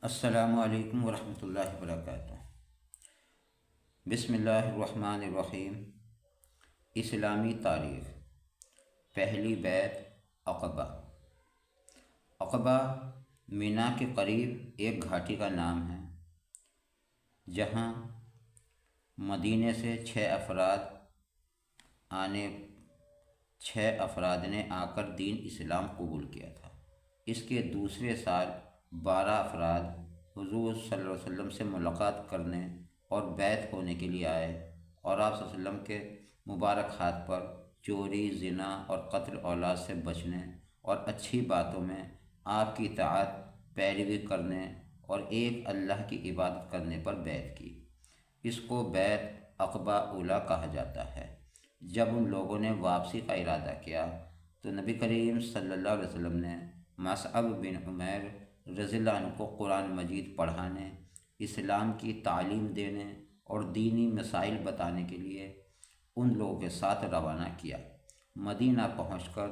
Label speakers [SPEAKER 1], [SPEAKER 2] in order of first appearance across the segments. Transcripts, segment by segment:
[SPEAKER 1] السلام علیکم ورحمۃ اللہ وبرکاتہ۔ بسم اللہ الرحمن الرحیم۔ اسلامی تاریخ۔ پہلی بیعت عقبہ۔ عقبہ مینا کے قریب ایک گھاٹی کا نام ہے جہاں مدینے سے چھ افراد نے آ کر دین اسلام قبول کیا تھا۔ اس کے دوسرے سال 12 افراد حضور صلی اللہ علیہ وسلم سے ملاقات کرنے اور بیعت ہونے کے لیے آئے، اور آپ صلی اللہ علیہ وسلم کے مبارک ہاتھ پر چوری، زنا اور قتل اولاد سے بچنے اور اچھی باتوں میں آپ کی اطاعت، پیروی کرنے اور ایک اللہ کی عبادت کرنے پر بیعت کی۔ اس کو بیعت عقبہ اولیٰ کہا جاتا ہے۔ جب ان لوگوں نے واپسی کا ارادہ کیا تو نبی کریم صلی اللہ علیہ وسلم نے مصعب بن عمیر رضی اللہ عنہ کو قرآن مجید پڑھانے، اسلام کی تعلیم دینے اور دینی مسائل بتانے کے لیے ان لوگوں کے ساتھ روانہ کیا۔ مدینہ پہنچ کر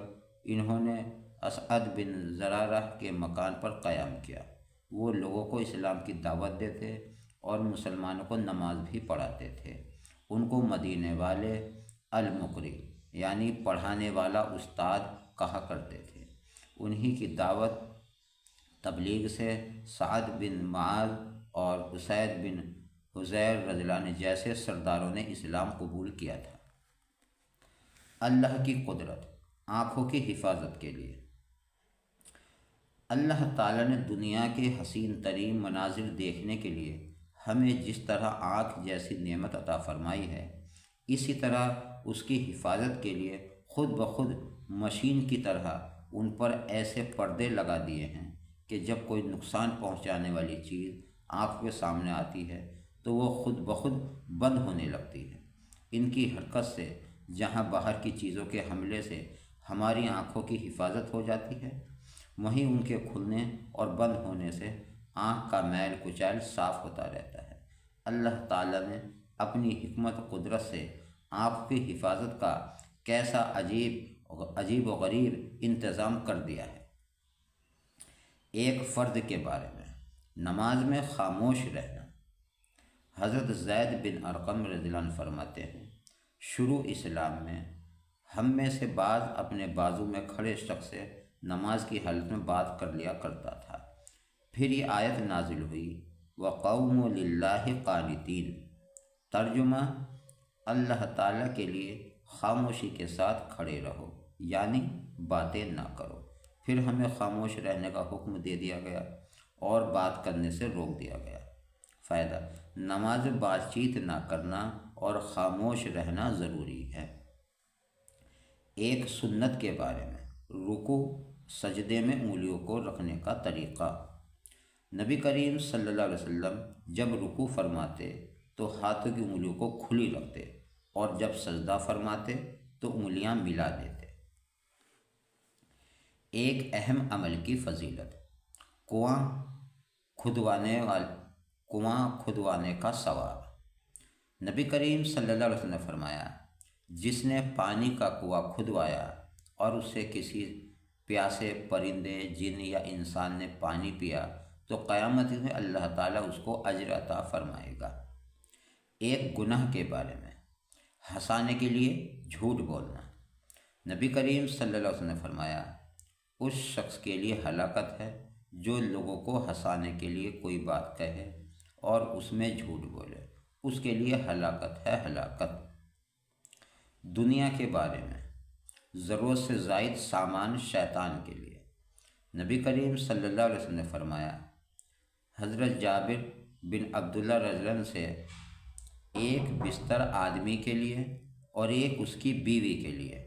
[SPEAKER 1] انہوں نے اسعد بن زرارہ کے مکان پر قیام کیا۔ وہ لوگوں کو اسلام کی دعوت دیتے اور مسلمانوں کو نماز بھی پڑھاتے تھے۔ ان کو مدینے والے المقری یعنی پڑھانے والا استاد کہا کرتے تھے۔ انہی کی دعوت تبلیغ سے سعد بن معاذ اور اسید بن حضیر رضی اللہ عنہ جیسے سرداروں نے اسلام قبول کیا تھا۔ اللہ کی قدرت۔ آنکھوں کی حفاظت کے لیے اللہ تعالیٰ نے دنیا کے حسین ترین مناظر دیکھنے کے لیے ہمیں جس طرح آنکھ جیسی نعمت عطا فرمائی ہے، اسی طرح اس کی حفاظت کے لیے خود بخود مشین کی طرح ان پر ایسے پردے لگا دیے ہیں کہ جب کوئی نقصان پہنچانے والی چیز آنکھ کے سامنے آتی ہے تو وہ خود بخود بند ہونے لگتی ہے۔ ان کی حرکت سے جہاں باہر کی چیزوں کے حملے سے ہماری آنکھوں کی حفاظت ہو جاتی ہے، وہیں ان کے کھلنے اور بند ہونے سے آنکھ کا میل کچیل صاف ہوتا رہتا ہے۔ اللہ تعالیٰ نے اپنی حکمت و قدرت سے آنکھ کی حفاظت کا کیسا عجیب و غریب انتظام کر دیا ہے۔ ایک فرد کے بارے میں نماز میں خاموش رہنا۔ حضرت زید بن ارقم رضی اللہ عنہ فرماتے ہیں، شروع اسلام میں ہم میں سے بعض اپنے بازو میں کھڑے شخص سے نماز کی حالت میں بات کر لیا کرتا تھا۔ پھر یہ آیت نازل ہوئی، وَقَوْمُ لِلَّهِ قَانِتِينَ۔ ترجمہ: اللہ تعالیٰ کے لیے خاموشی کے ساتھ کھڑے رہو، یعنی باتیں نہ کرو۔ پھر ہمیں خاموش رہنے کا حکم دے دیا گیا اور بات کرنے سے روک دیا گیا۔ فائدہ: نماز میں بات چیت نہ کرنا اور خاموش رہنا ضروری ہے۔ ایک سنت کے بارے میں رکوع سجدے میں انگلیوں کو رکھنے کا طریقہ۔ نبی کریم صلی اللہ علیہ وسلم جب رکوع فرماتے تو ہاتھوں کی انگلیوں کو کھلی رکھتے اور جب سجدہ فرماتے تو انگلیاں ملا دیتے۔ ایک اہم عمل کی فضیلت۔ کنواں کھدوانے کا ثواب۔ نبی کریم صلی اللہ علیہ وسلم نے فرمایا، جس نے پانی کا کنواں کھدوایا اور اس سے کسی پیاسے پرندے، جن یا انسان نے پانی پیا تو قیامت میں اللہ تعالیٰ اس کو اجر عطا فرمائے گا۔ ایک گناہ کے بارے میں ہنسانے کے لیے جھوٹ بولنا۔ نبی کریم صلی اللہ علیہ وسلم نے فرمایا، اس شخص کے لیے ہلاکت ہے جو لوگوں کو ہنسانے کے لیے کوئی بات کہے اور اس میں جھوٹ بولے، اس کے لیے ہلاکت ہے، ہلاکت۔ دنیا کے بارے میں ضرورت سے زائد سامان شیطان کے لیے۔ نبی کریم صلی اللہ علیہ وسلم نے فرمایا، حضرت جابر بن عبداللہ رضی اللہ عنہ سے ایک بستر آدمی کے لیے اور ایک اس کی بیوی کے لیے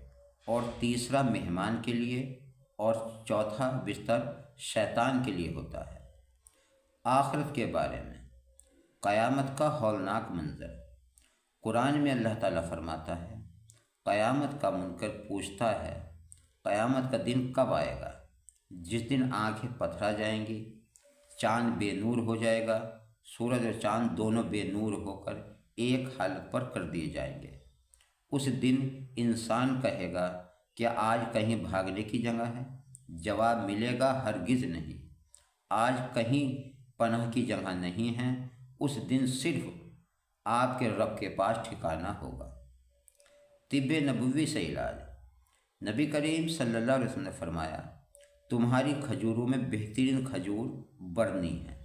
[SPEAKER 1] اور تیسرا مہمان کے لیے اور چوتھا بستر شیطان کے لیے ہوتا ہے۔ آخرت کے بارے میں قیامت کا ہولناک منظر۔ قرآن میں اللہ تعالیٰ فرماتا ہے، قیامت کا منکر پوچھتا ہے، قیامت کا دن کب آئے گا؟ جس دن آنکھیں پتھرا جائیں گی، چاند بے نور ہو جائے گا، سورج اور چاند دونوں بے نور ہو کر ایک حالت پر کر دیے جائیں گے۔ اس دن انسان کہے گا، کیا آج کہیں بھاگنے کی جگہ ہے؟ جواب ملے گا، ہرگز نہیں۔ آج کہیں پناہ کی جگہ نہیں ہیں، اس دن صرف آپ کے رب کے پاس ٹھکانہ ہوگا۔ طب نبوی سے علاج۔ نبی کریم صلی اللہ علیہ وسلم نے فرمایا، تمہاری کھجوروں میں بہترین کھجور برنی ہے،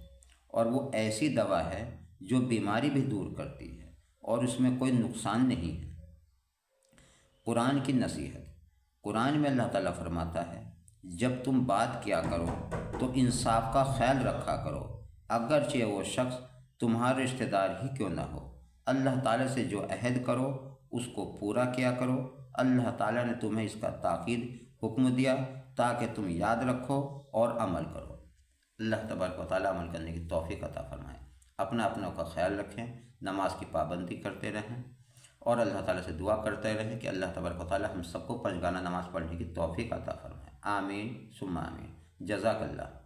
[SPEAKER 1] اور وہ ایسی دوا ہے جو بیماری بھی دور کرتی ہے اور اس میں کوئی نقصان نہیں ہے۔ قرآن کی نصیحت۔ قرآن میں اللہ تعالیٰ فرماتا ہے، جب تم بات کیا کرو تو انصاف کا خیال رکھا کرو، اگرچہ وہ شخص تمہارا رشتہ دار ہی کیوں نہ ہو۔ اللہ تعالیٰ سے جو عہد کرو اس کو پورا کیا کرو۔ اللہ تعالیٰ نے تمہیں اس کا تاکید حکم دیا تاکہ تم یاد رکھو اور عمل کرو۔ اللہ تبارک و تعالیٰ عمل کرنے کی توفیق عطا فرمائے۔ اپنا کا خیال رکھیں، نماز کی پابندی کرتے رہیں، اور اللہ تعالیٰ سے دعا کرتے رہیں کہ اللہ تبارک و تعالیٰ ہم سب کو پنج گانہ نماز پڑھنے کی توفیق عطا فرمائے۔ آمین ثم آمین۔ جزاک اللہ۔